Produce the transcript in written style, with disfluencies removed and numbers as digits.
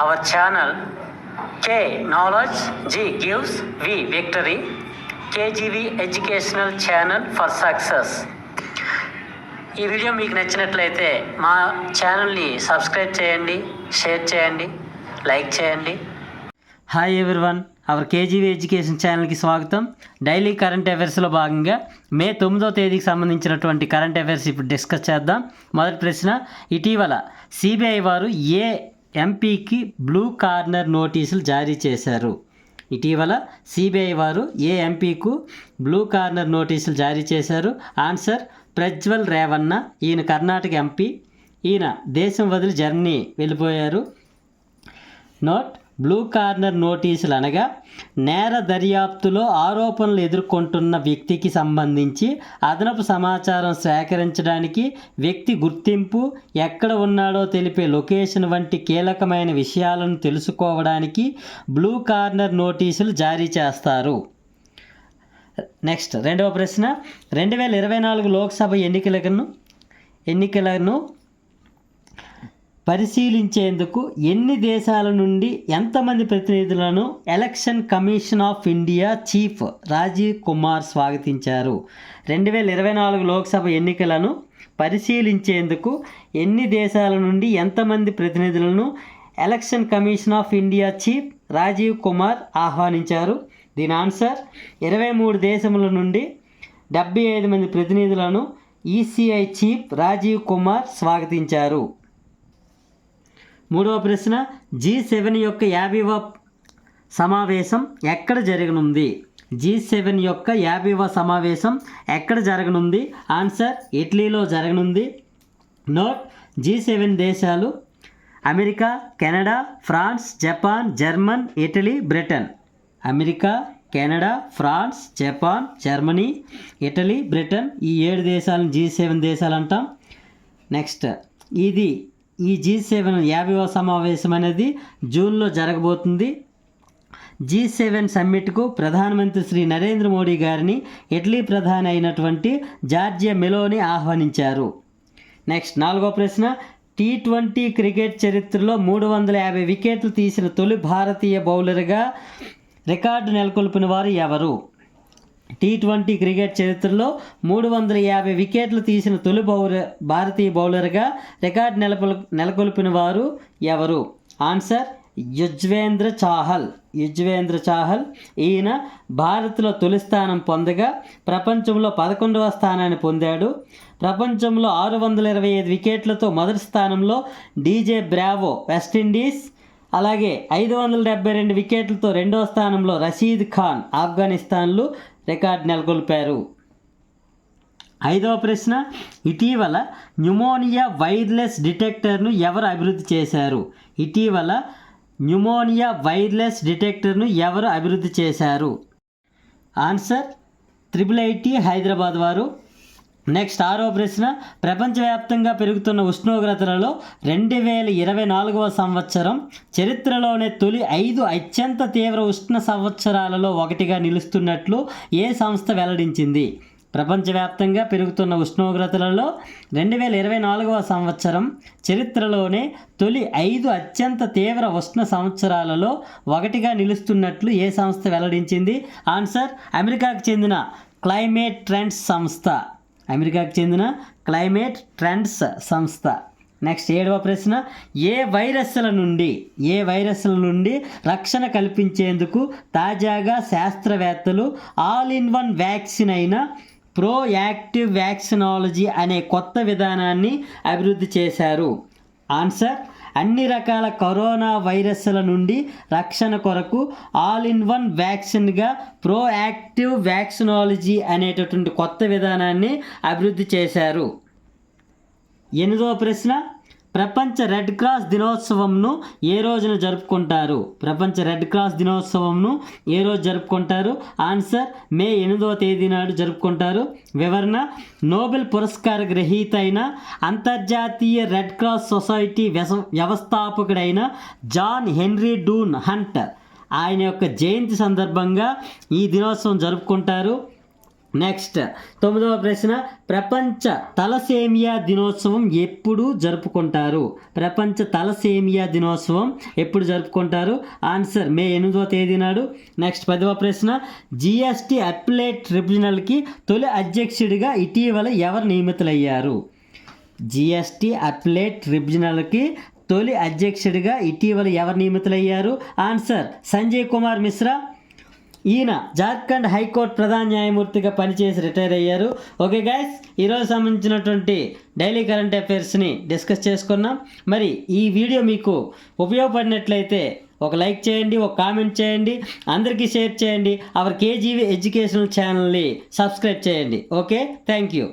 our channel K Knowledge G gives V Victory, KGV Educational Channel for Success. ఈ video మీకు నచ్చినట్లయితే మా ఛానల్ని సబ్స్క్రైబ్ చేయండి, షేర్ చేయండి, లైక్ చేయండి. Hi everyone, hour KGV education ఛానల్కి స్వాగతం. డైలీ కరెంట్ అఫైర్స్లో భాగంగా మే 9వ తేదీకి సంబంధించినటువంటి కరెంట్ అఫైర్స్ ఇప్పుడు డిస్కస్ చేద్దాం. మొదటి ప్రశ్న, ఇటీవల సిబిఐ వారు ఏ ఎంపీకి బ్లూ కార్నర్ నోటీసులు జారీ చేశారు? ఇటీవల సిబిఐ వారు ఏ ఎంపీకు బ్లూ కార్నర్ నోటీసులు జారీ చేశారు? ఆన్సర్ ప్రజ్వల్ రేవన్న. ఈయన కర్ణాటక ఎంపీ. ఈయన దేశం వదిలి జర్మనీ వెళ్ళిపోయారు. నోట్: బ్లూ కార్నర్ నోటీసులు అనగా నేర దర్యాప్తులో ఆరోపణలు ఎదుర్కొంటున్న వ్యక్తికి సంబంధించి అదనపు సమాచారం సేకరించడానికి, వ్యక్తి గుర్తింపు, ఎక్కడ ఉన్నాడో తెలిపే లొకేషన్ వంటి కీలకమైన విషయాలను తెలుసుకోవడానికి బ్లూ కార్నర్ నోటీసులు జారీ చేస్తారు. నెక్స్ట్ రెండవ ప్రశ్న, 2024 లోక్సభ ఎన్నికలను పరిశీలించేందుకు ఎన్ని దేశాల నుండి ఎంతమంది ప్రతినిధులను election commission of India chief Rajiv Kumar స్వాగతించారు? 2024 లోక్సభ ఎన్నికలను పరిశీలించేందుకు ఎన్ని దేశాల నుండి ఎంతమంది ప్రతినిధులను election commission of India chief Rajiv Kumar ఆహ్వానించారు? దీని ఆన్సర్ 23 దేశముల నుండి 75 మంది ప్రతినిధులను ఈసీఐ చీఫ్ రాజీవ్ కుమార్ స్వాగతించారు. మూడవ ప్రశ్న, G7 యొక్క 50వ సమావేశం ఎక్కడ జరగనుంది? G7 యొక్క 50వ సమావేశం ఎక్కడ జరగనుంది? ఆన్సర్ ఇటలీలో జరగనుంది. నోట్: G7 దేశాలు America, Canada, France, Japan, German, Italy, Britain. America, Canada, France, Japan, Germany, Italy, Britain. ఈ 7 దేశాలను G7 దేశాలు అంటాం. నెక్స్ట్, ఈ G7 50వ సమావేశం అనేది జూన్లో జరగబోతుంది. G7 సమ్మిట్కు ప్రధానమంత్రి శ్రీ నరేంద్ర మోడీ గారిని ఇటలీ ప్రధాని అయినటువంటి జార్జియా మెలోని ఆహ్వానించారు. నెక్స్ట్ నాలుగో ప్రశ్న, T20 క్రికెట్ చరిత్రలో 350 వికెట్లు తీసిన తొలి భారతీయ బౌలర్గా రికార్డు నెలకొల్పిన వారు ఎవరు? T20 క్రికెట్ చరిత్రలో 350 వికెట్లు తీసిన తొలి భారతీయ బౌలర్గా రికార్డు నెలకొల్పిన వారు ఎవరు? ఆన్సర్ యుజ్వేంద్ర చాహల్. ఈయన భారత్లో తొలి స్థానం పొందగా ప్రపంచంలో 11వ స్థానాన్ని పొందాడు. ప్రపంచంలో 625 వికెట్లతో మొదటి స్థానంలో డీజే బ్రావో వెస్టిండీస్, అలాగే 572 వికెట్లతో రెండవ స్థానంలో రషీద్ ఖాన్ ఆఫ్ఘనిస్తాన్లు రికార్డు నెలకొల్పారు. ఐదవ ప్రశ్న, ఇటీవల న్యూమోనియా వైర్లెస్ డిటెక్టర్ను ఎవరు అభివృద్ధి చేశారు? ఇటీవల న్యూమోనియా వైర్లెస్ డిటెక్టర్ను ఎవరు అభివృద్ధి చేశారు? ఆన్సర్ IIIT హైదరాబాద్ వారు. నెక్స్ట్ ఆరో ప్రశ్న, ప్రపంచవ్యాప్తంగా పెరుగుతున్న ఉష్ణోగ్రతలలో 2024వ సంవత్సరం చరిత్రలోనే తొలి 5 అత్యంత తీవ్ర ఉష్ణ సంవత్సరాలలో ఒకటిగా నిలుస్తున్నట్లు ఏ సంస్థ వెల్లడించింది? ప్రపంచవ్యాప్తంగా పెరుగుతున్న ఉష్ణోగ్రతలలో 2024వ సంవత్సరం చరిత్రలోనే తొలి 5 అత్యంత తీవ్ర ఉష్ణ సంవత్సరాలలో ఒకటిగా నిలుస్తున్నట్లు ఏ సంస్థ వెల్లడించింది? ఆన్సర్ అమెరికాకు చెందిన క్లైమేట్ ట్రెండ్స్ సంస్థ. నెక్స్ట్ ఏడవ ప్రశ్న, ఏ వైరస్ల నుండి రక్షణ కల్పించేందుకు తాజాగా శాస్త్రవేత్తలు ఆల్ ఇన్ వన్ వ్యాక్సిన్ అయిన ప్రోయాక్టివ్ వ్యాక్సినాలజీ అనే కొత్త విధానాన్ని అభివృద్ధి చేశారు? ఆన్సర్ అన్ని రకాల కరోనా వైరస్ల నుండి రక్షణ కొరకు ఆల్ ఇన్ వన్ వ్యాక్సిన్గా ప్రోయాక్టివ్ వ్యాక్సినాలజీ అనేటటువంటి కొత్త విధానాన్ని అభివృద్ధి చేశారు. ఎనిమిదవ ప్రశ్న, ప్రపంచ రెడ్ క్రాస్ దినోత్సవంను ఏ రోజున జరుపుకుంటారు? ప్రపంచ రెడ్ క్రాస్ దినోత్సవంను ఏ రోజు జరుపుకుంటారు? ఆన్సర్ మే 8వ తేదీ నాడు జరుపుకుంటారు. వివరణ: నోబెల్ పురస్కార గ్రహీత అయిన అంతర్జాతీయ రెడ్ క్రాస్ సొసైటీ వ్యవస్థాపకుడైన జాన్ హెన్రీ డూన్ హంట్ ఆయన యొక్క జయంతి సందర్భంగా ఈ దినోత్సవం జరుపుకుంటారు. నెక్స్ట్ 9వ ప్రశ్న, ప్రపంచ తలసేమియా దినోత్సవం ఎప్పుడు జరుపుకుంటారు? ప్రపంచ తలసేమియా దినోత్సవం ఎప్పుడు జరుపుకుంటారు? ఆన్సర్ మే 8వ తేదీ నాడు. నెక్స్ట్ 10వ ప్రశ్న, జిఎస్టీ అప్లెట్ ట్రిబ్యునల్కి తొలి అధ్యక్షుడిగా ఇటీవల ఎవరు నియమితులయ్యారు? జిఎస్టీ అప్లెట్ ట్రిబ్యునల్కి తొలి అధ్యక్షుడిగా ఇటీవల ఎవరు నియమితులయ్యారు? ఆన్సర్ సంజయ్ కుమార్ మిశ్రా. ఈయన జార్ఖండ్ హైకోర్టు ప్రధాన న్యాయమూర్తిగా పనిచేసి రిటైర్ అయ్యారు. ఓకే గైస్, ఈరోజు సంబంధించినటువంటి డైలీ కరెంట్ అఫైర్స్ని డిస్కస్ చేసుకున్నాం. మరి ఈ వీడియో మీకు ఉపయోగపడినట్లయితే ఒక లైక్ చేయండి, ఒక కామెంట్ చేయండి, అందరికీ షేర్ చేయండి. అవర్ కేజీవీ ఎడ్యుకేషనల్ ఛానల్ని సబ్స్క్రైబ్ చేయండి. Okay, thank you.